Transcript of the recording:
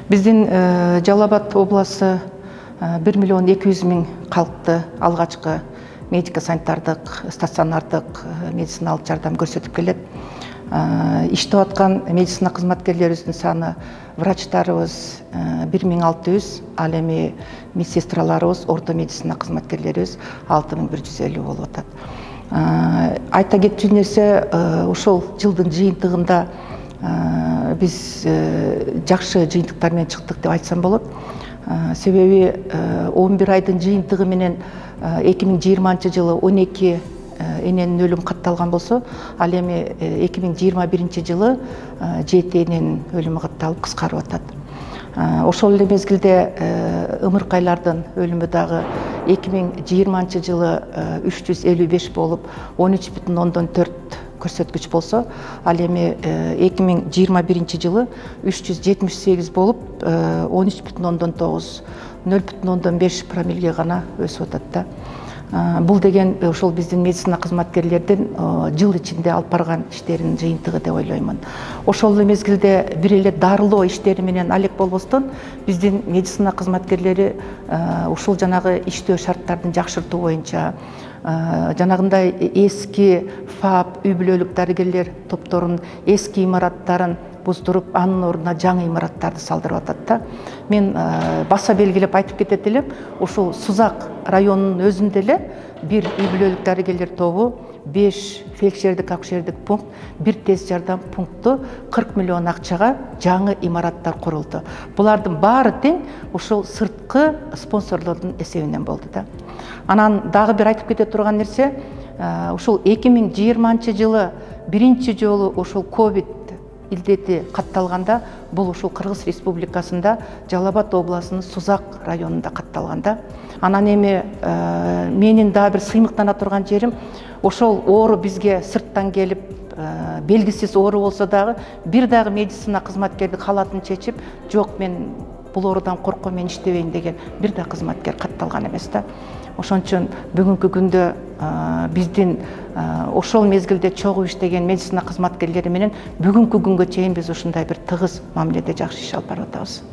Биздин Жалал Абад обласы 1,2 миллион калкты алгачкы медико санитардык стационардык медициналык жардам көрсөтүп келет. Иштеп аткан медицина кызматкерлерибиздин саны врачтарыбыз 1600, ал эми медсестраларыбыз, орто медицина кызматкерлерибиз 6150 болуп атат. Айта кетчү нерсе, ушул жылдын жыйынтыгында биз жакшы жыйынтыктар менен чыктык деп айтсам болот. Себеби 11 айдын жыйынтыгы менен 2020 жылы 12 эненин өлүмү катталган болсо, ал эми 2021 жылы 7 эненин өлүмү катталып кыскарып атат. Ошол эле мезгилде ымыркайлардын өлүмү дагы 2020 жылы 355 болуп 13,4 көрсөткүч болсо, ал эми 2021 жылы 378 болуп 13,9, 0,5 промиллге гана өсүп атат да. Бул деген ошол биздин медицина кызматкерлердин жыл ичинде алып барган иштеринин жыйынтыгы деп ойлоймун. Ошол эле мезгилде бир эле дарылоо иштери менен алек болбостон, биздин медицина кызматкерлери ушул жанагы иштөө шарттарын жакшыртуу боюнча, жанагындай эски ФАП, үй бүлөлүк дарыгерлер топторунун эски имараттарын буздуруп, анын ордуна жаңы имараттарды салдырып атат да. Мен баса белгилеп айтып кетет элем, ушул Сузак районунун өзүндө эле бир үй бүлөлүк дарыгерлер тобу, 5 фельдшердик акушердик пункт, бир тез жардам пункту 40 миллион акчага жаңы имараттар курулду. Булардын баары тең ушул сырткы спонсорлордун эсебинен болду да. Анан дагы бир айтып кете турган нерсе, ушул 2020 жылы биринчи жолу ушул ковид илдети катталганда, бул ушул Кыргыз Республикасында Жалал Абад областынын Сузак районунда катталганда. Анан эми менин дагы бир сыймыктана турган жерим, ошол оору бизге сырттан келип, белгисиз оору болсо дагы, бир дагы медицина кызматкерди халатын чечип, жок мен бул оорудан корком, мен иштебейм деген бир да кызматкер катталган эмес да. Ошон үчүн бүгүнкү күндө биздин ошол мезгилде чогуу иштеген медицина кызматкерлери менен бүгүнкү күнгө чейин биз ушундай бир тыгыз мамиледе жакшы иш алып барып атабыз.